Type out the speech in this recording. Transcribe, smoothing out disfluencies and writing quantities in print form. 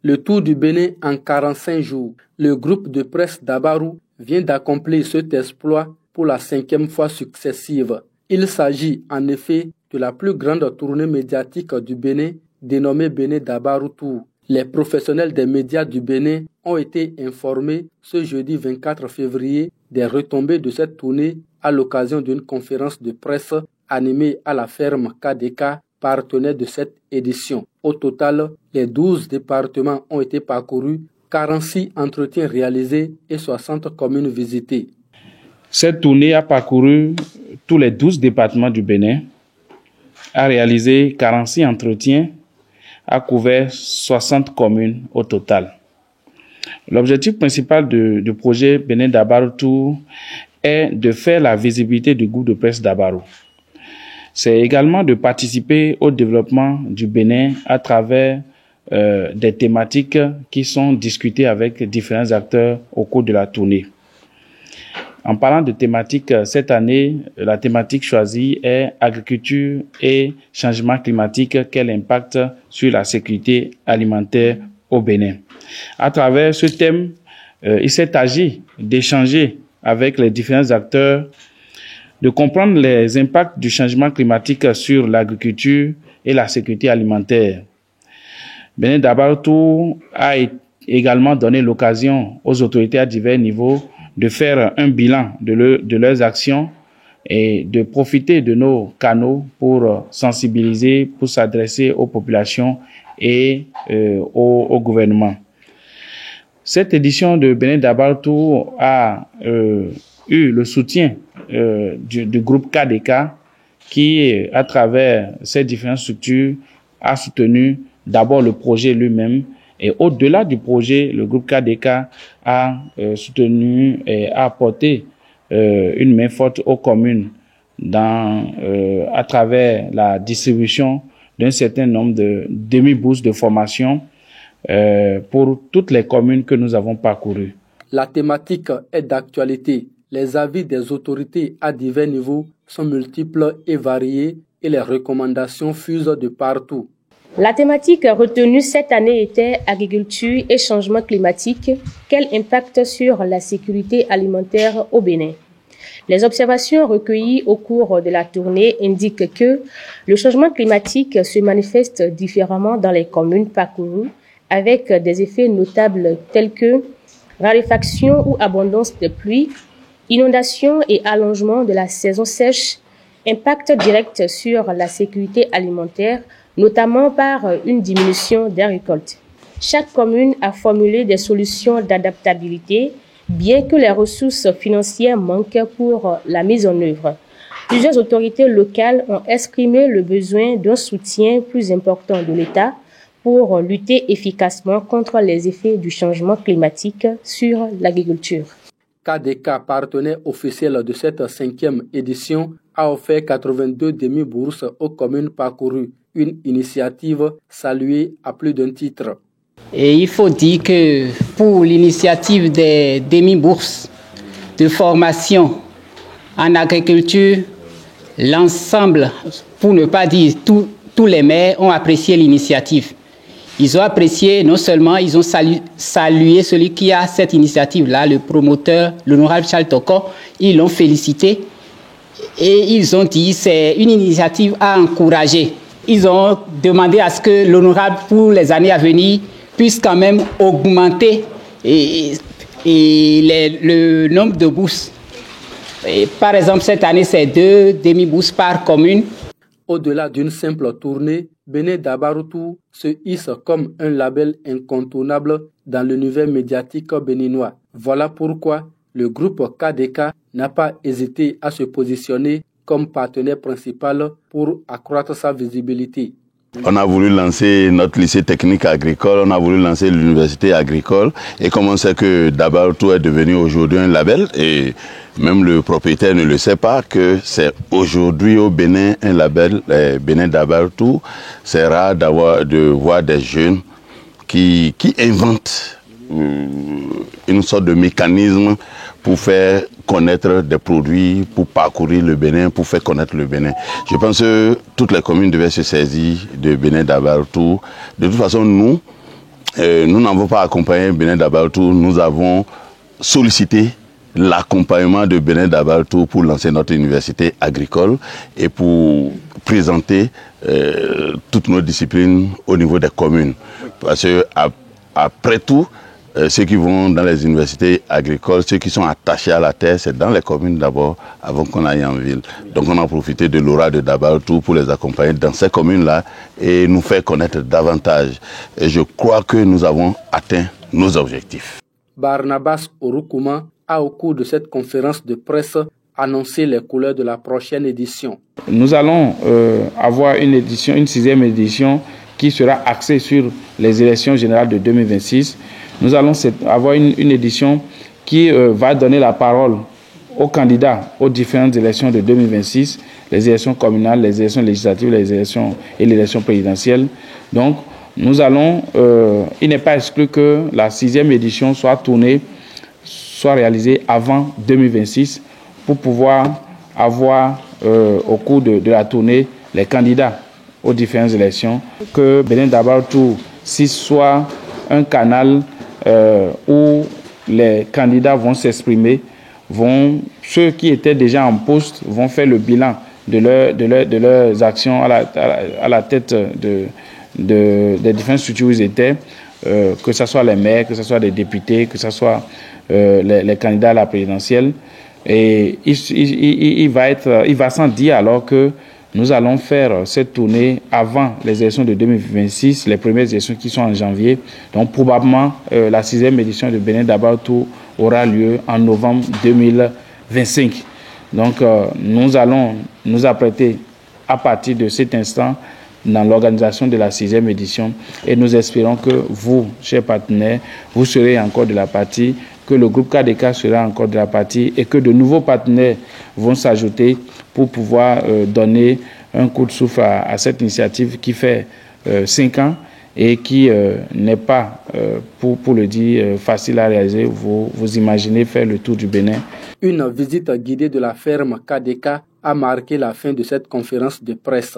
Le tour du Bénin en 45 jours. Le groupe de presse Dabarou vient d'accomplir cet exploit pour la 5e fois successive. Il s'agit en effet de la plus grande tournée médiatique du Bénin, dénommée Bénin Dabarou Tour. Les professionnels des médias du Bénin ont été informés ce jeudi 24 février des retombées de cette tournée à l'occasion d'une conférence de presse animée à la ferme KDK, partenaire de cette édition. Au total, les 12 départements ont été parcourus, 46 entretiens réalisés et 60 communes visitées. Cette tournée a parcouru tous les 12 départements du Bénin, a réalisé 46 entretiens, a couvert 60 communes au total. L'objectif principal du projet Bénin Dabarou Tour est de faire la visibilité du groupe de presse Dabarou. C'est également de participer au développement du Bénin à travers des thématiques qui sont discutées avec différents acteurs au cours de la tournée. En parlant de thématiques, cette année, la thématique choisie est agriculture et changement climatique, quel impact sur la sécurité alimentaire au Bénin. À travers ce thème, il s'est agi d'échanger avec les différents acteurs, de comprendre les impacts du changement climatique sur l'agriculture et la sécurité alimentaire. Bénin Dabarou Tour a également donné l'occasion aux autorités à divers niveaux de faire un bilan de leurs actions et de profiter de nos canaux pour sensibiliser, pour s'adresser aux populations et au gouvernement. Cette édition de Bénin Dabarou Tour a eu le soutien du groupe KDK qui, à travers ces différentes structures, a soutenu d'abord le projet lui-même. Et au-delà du projet, le groupe KDK a soutenu et a apporté une main forte aux communes à travers la distribution d'un certain nombre de demi-bourses de formation pour toutes les communes que nous avons parcourues. La thématique est d'actualité. Les avis des autorités à divers niveaux sont multiples et variés et les recommandations fusent de partout. La thématique retenue cette année était agriculture et changement climatique. Quel impact sur la sécurité alimentaire au Bénin? Les observations recueillies au cours de la tournée indiquent que le changement climatique se manifeste différemment dans les communes parcourues, avec des effets notables tels que raréfaction ou abondance de pluie, inondation et allongement de la saison sèche, impact direct sur la sécurité alimentaire, notamment par une diminution des récoltes. Chaque commune a formulé des solutions d'adaptabilité, bien que les ressources financières manquent pour la mise en œuvre. Plusieurs autorités locales ont exprimé le besoin d'un soutien plus important de l'État pour lutter efficacement contre les effets du changement climatique sur l'agriculture. KDK, partenaire officiel de cette 5e édition, a offert 82 demi-bourses aux communes parcourues, une initiative saluée à plus d'un titre. Et il faut dire que pour l'initiative des demi-bourses de formation en agriculture, l'ensemble, pour ne pas dire tous les maires, ont apprécié l'initiative. Ils ont apprécié, non seulement ils ont salué celui qui a cette initiative-là, le promoteur, l'honorable Charles Toko, ils l'ont félicité et ils ont dit que c'est une initiative à encourager. Ils ont demandé à ce que l'honorable, pour les années à venir, puisse quand même augmenter le nombre de bourses. Et par exemple, cette année, c'est 2 demi-bourses par commune. Au-delà d'une simple tournée, Bénin Dabarou Tour se hisse comme un label incontournable dans l'univers médiatique béninois. Voilà pourquoi le groupe KDK n'a pas hésité à se positionner comme partenaire principal pour accroître sa visibilité. On a voulu lancer notre lycée technique agricole, on a voulu lancer l'université agricole. Et comme on sait que Dabarou Tour est devenu aujourd'hui un label, et même le propriétaire ne le sait pas, que c'est aujourd'hui au Bénin un label, Bénin Dabarou Tour. C'est rare de voir des jeunes qui inventent une sorte de mécanisme pour faire connaître des produits, pour parcourir le Bénin, pour faire connaître le Bénin. Je pense que toutes les communes devaient se saisir de Bénin Dabarou Tour. De toute façon, nous, nous n'avons pas accompagné Benin Dabaltou, nous avons sollicité l'accompagnement de Benin Dabaltou pour lancer notre université agricole et pour présenter toutes nos disciplines au niveau des communes. Parce que après tout, ceux qui vont dans les universités agricoles, ceux qui sont attachés à la terre, c'est dans les communes d'abord, avant qu'on aille en ville. Donc on a profité de l'aura de Dabaltou pour les accompagner dans ces communes-là et nous faire connaître davantage. Et je crois que nous avons atteint nos objectifs. Barnabas Orukuma a, au cours de cette conférence de presse, annoncé les couleurs de la prochaine édition. Nous allons avoir une 6e édition qui sera axée sur les élections générales de 2026. Nous allons avoir une édition qui va donner la parole aux candidats aux différentes élections de 2026, les élections communales, les élections législatives, les élections et l'élection présidentielle. Donc, nous allons, il n'est pas exclu que la 6e édition soit réalisée avant 2026 pour pouvoir avoir au cours de la tournée les candidats aux différentes élections, que Benin Dabaltou soit un canal où les candidats vont s'exprimer, ceux qui étaient déjà en poste vont faire le bilan de leurs actions à la tête des différentes structures où ils étaient, que ce soit les maires, que ce soit les députés, que ce soit les candidats à la présidentielle. Et il va sans dire alors que nous allons faire cette tournée avant les élections de 2026, les premières élections qui sont en janvier. Donc probablement la 6e édition de Benin Dabaltou aura lieu en novembre 2025. Donc nous allons nous apprêter à partir de cet instant dans l'organisation de la 6e édition et nous espérons que vous, chers partenaires, vous serez encore de la partie, que le groupe KDK sera encore de la partie et que de nouveaux partenaires vont s'ajouter pour pouvoir donner un coup de souffle à cette initiative qui fait 5 ans et qui n'est pas, pour le dire, facile à réaliser. Vous imaginez faire le tour du Bénin. Une visite guidée de la ferme KDK a marqué la fin de cette conférence de presse.